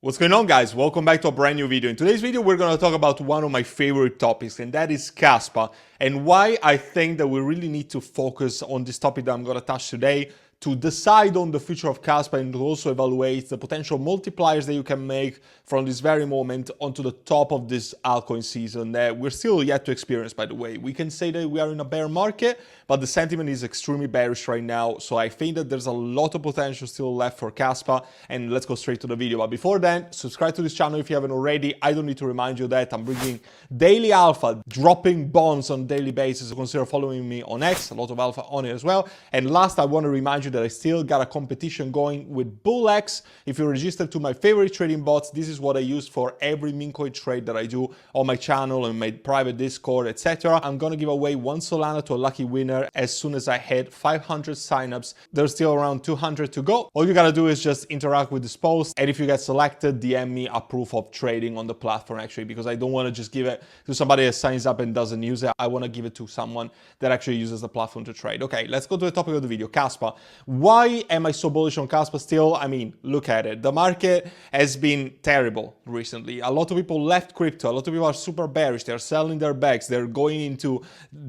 What's going on, guys? Welcome back to a brand new video. In today's video, we're going to talk about one of my favorite topics, and that is KASPA, and why I think that we really need to focus on this topic that I'm going to touch today to decide on the future of KASPA and to also evaluate the potential multipliers that you can make from this very moment onto the top of this altcoin season that we're still yet to experience, by the way. We can say that we are in a bear market, but the sentiment is extremely bearish right now. So I think that there's a lot of potential still left for KASPA, and let's go straight to the video. But before then, subscribe to this channel if you haven't already. I don't need to remind you that I'm bringing daily alpha, dropping bonds on a daily basis. So consider following me on X, a lot of alpha on it as well. And last, I want to remind you that I still got a competition going with BullX. If you're registered to my favorite trading bots, this is what I use for every meme coin trade that I do on my channel and my private Discord, etc. I'm gonna give away 1 Solana to a lucky winner as soon as I hit 500 signups. There's still around 200 to go. All you gotta do is just interact with this post, and if you get selected, DM me a proof of trading on the platform, actually, because I don't want to just give it to somebody that signs up and doesn't use it. I want to give it to someone that actually uses the platform to trade. Okay, let's go to the topic of the video, KASPA. Why am I so bullish on KASPA still? I mean, look at it. The market has been terrible recently. A lot of people left crypto. A lot of people are super bearish. They're selling their bags. They're going into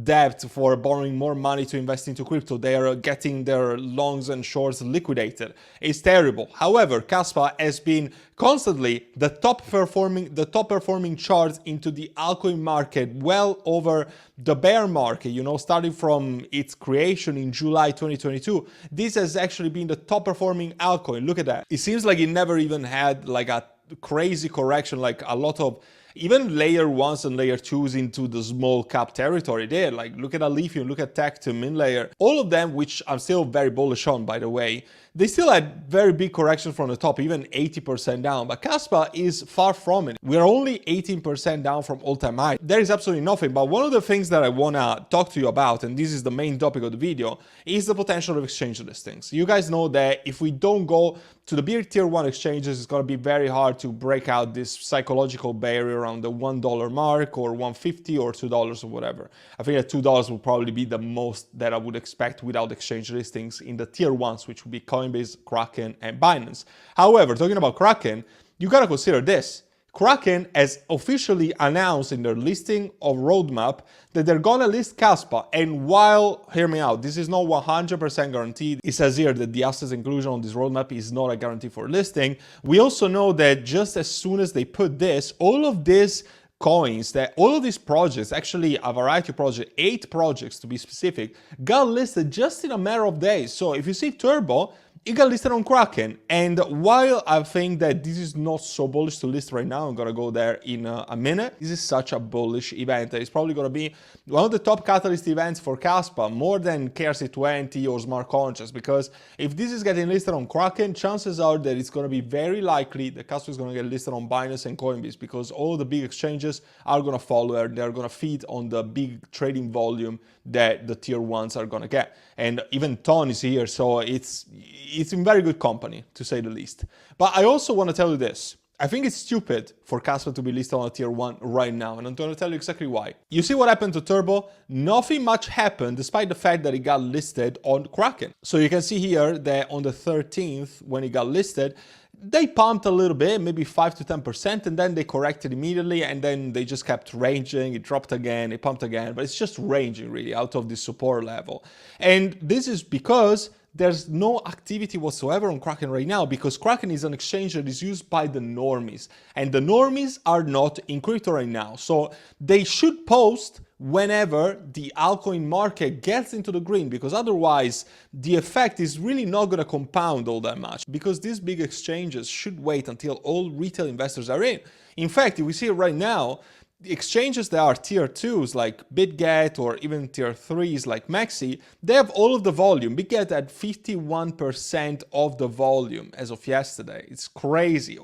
debt for borrowing more money to invest into crypto. They are getting their longs and shorts liquidated. It's terrible. However, KASPA has been constantly the top performing chart into the altcoin market, well over the bear market, you know, starting from its creation in July 2022. This has actually been the top performing altcoin. Look at that. It seems like it never even had like a crazy correction, like a lot of even layer ones and layer twos into the small cap territory there. Like look at Lithium, look at Tectum, MinLayer, all of them, which I'm still very bullish on, by the way. They still had very big corrections from the top, even 80% down, but KASPA is far from it. We're only 18% down from all-time high. There is absolutely nothing, but one of the things that I want to talk to you about, and this is the main topic of the video, is the potential of exchange listings. You guys know that if we don't go to the big tier 1 exchanges, it's going to be very hard to break out this psychological barrier around the $1 mark or $1.50 or $2 or whatever. I think that $2 will probably be the most that I would expect without exchange listings in the tier 1s, which would be Coinbase, Kraken, and Binance. However, talking about Kraken, you gotta consider this. Kraken has officially announced in their listing of roadmap that they're gonna list KASPA. And while, hear me out, this is not 100% guaranteed. It says here that the assets inclusion on this roadmap is not a guarantee for listing. We also know that just as soon as they put this, all of this coins, that all of these projects, actually a variety of projects, 8 projects to be specific, got listed just in a matter of days. So if you see Turbo, it got listed on Kraken. And while I think that this is not so bullish to list right now, I'm gonna go there in a minute. This is such a bullish event. It's probably gonna be one of the top catalyst events for KASPA, more than KRC20 or Smart Contracts, because if this is getting listed on Kraken, chances are that it's gonna be very likely that KASPA is gonna get listed on Binance and Coinbase, because all the big exchanges are gonna follow her. They're gonna feed on the big trading volume that the tier 1s are gonna get. And even Ton is here, so it's in very good company, to say the least. But I also want to tell you this. I think it's stupid for KASPA to be listed on a tier 1 right now, and I'm going to tell you exactly why. You see what happened to Turbo? Nothing much happened, despite the fact that it got listed on Kraken. So you can see here that on the 13th, when it got listed, they pumped a little bit, maybe 5 to 10%, and then they corrected immediately, and then they just kept ranging. It dropped again, it pumped again, but it's just ranging really out of this support level. And this is because there's no activity whatsoever on Kraken right now, because Kraken is an exchange that is used by the normies, and the normies are not in crypto right now. So they should post whenever the altcoin market gets into the green, because otherwise the effect is really not going to compound all that much, because these big exchanges should wait until all retail investors are in. In fact, if we see it right now, the exchanges that are tier 2s like BitGet or even tier 3s like Maxi, they have all of the volume. BitGet had 51% of the volume as of yesterday. It's crazy.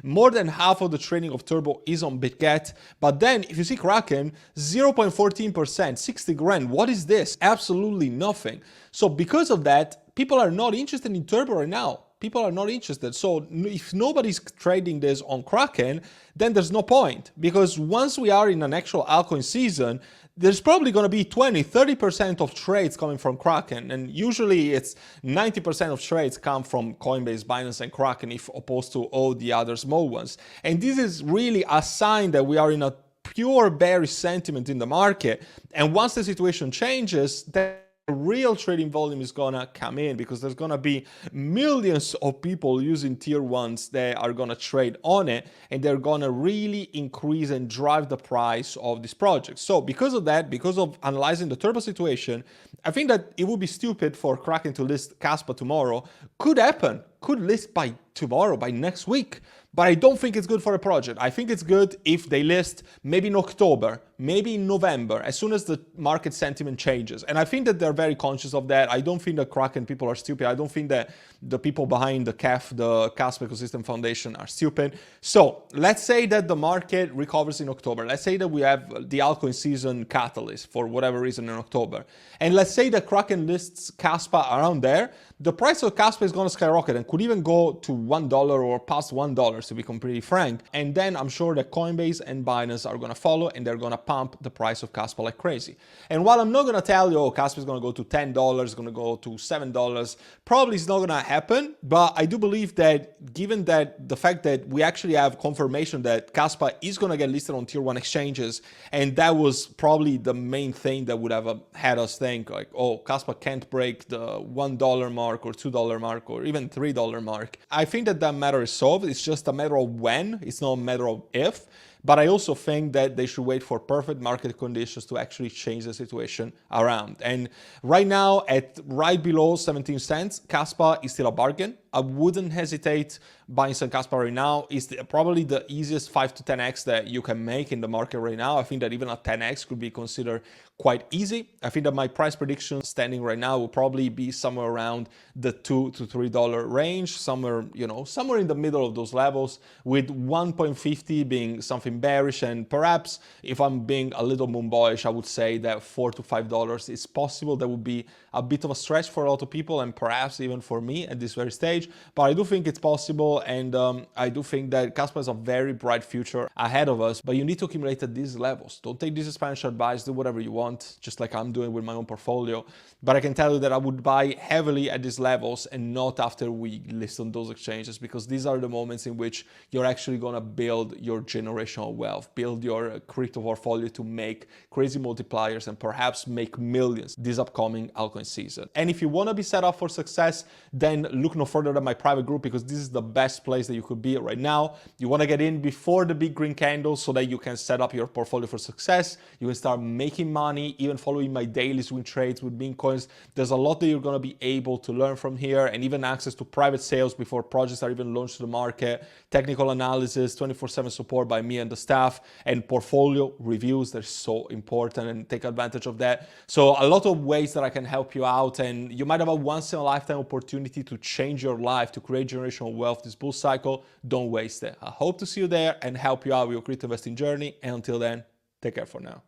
More than half of the trading of Turbo is on BitGet. But then if you see Kraken, 0.14%, 60 grand. What is this? Absolutely nothing. So because of that, people are not interested in Turbo right now. people are not interested. So if nobody's trading this on Kraken, then there's no point, because once we are in an actual altcoin season, there's probably going to be 20-30% of trades coming from Kraken, and usually it's 90% of trades come from Coinbase, Binance, and Kraken, if opposed to all the other small ones. And this is really a sign that we are in a pure bearish sentiment in the market, and once the situation changes, then real trading volume is gonna come in, because there's gonna be millions of people using tier ones that are gonna trade on it, and they're gonna really increase and drive the price of this project. So because of that, because of analyzing the turbo situation, I think that it would be stupid for Kraken to list KASPA tomorrow. Could happen, could list by tomorrow, by next week. But I don't think it's good for a project. I think it's good if they list maybe in October, maybe in November, as soon as the market sentiment changes. And I think that they're very conscious of that. I don't think the Kraken people are stupid. I don't think that the people behind the KAF, the KASPA Ecosystem Foundation, are stupid. So let's say that the market recovers in October. Let's say that we have the altcoin season catalyst for whatever reason in October. And let's say that Kraken lists KASPA around there. The price of KASPA is going to skyrocket and could even go to $1 or past $1, to be completely frank. And then I'm sure that Coinbase and Binance are going to follow, and they're going to pump the price of KASPA like crazy. And while I'm not going to tell you, oh, KASPA is going to go to $10, it's going to go to $7, probably it's not going to happen. But I do believe that, given that the fact that we actually have confirmation that KASPA is going to get listed on tier 1 exchanges, and that was probably the main thing that would have had us think like, oh, KASPA can't break the $1 mark or $2 mark or even $3 mark. I think that that matter is solved. It's just a matter of when, it's not a matter of if. But I also think that they should wait for perfect market conditions to actually change the situation around. And right now, at right below 17 cents, KASPA is still a bargain. I wouldn't hesitate buying some KASPA right now. It's probably the easiest 5 to 10x that you can make in the market right now. I think that even a 10x could be considered quite easy. I think that my price prediction standing right now will probably be somewhere around the $2 to $3 range, somewhere, somewhere in the middle of those levels, with 1.50 being something bearish. And perhaps if I'm being a little moon bullish, I would say that $4 to $5 is possible. That would be a bit of a stretch for a lot of people, and perhaps even for me at this very stage. But I do think it's possible, and I do think that KASPA has a very bright future ahead of us. But you need to accumulate at these levels. Don't take this as financial advice. Do whatever you want, just like I'm doing with my own portfolio. But I can tell you that I would buy heavily at these levels and not after we list on those exchanges, because these are the moments in which you're actually going to build your generational wealth, build your crypto portfolio to make crazy multipliers and perhaps make millions this upcoming altcoin season. And if you want to be set up for success, then look no further than my private group, because this is the best place that you could be right now. You want to get in before the big green candle so that you can set up your portfolio for success. You can start making money, even following my daily swing trades with meme coins. There's a lot that you're going to be able to learn from here, and even access to private sales before projects are even launched to the market, technical analysis, 24/7 support by me and the staff, and portfolio reviews. They're so important, and take advantage of that. So a lot of ways that I can help you out, and you might have a once in a lifetime opportunity to change your life, to create generational wealth this bull cycle. Don't waste it. I hope to see you there and help you out with your crypto investing journey. And until then, take care for now.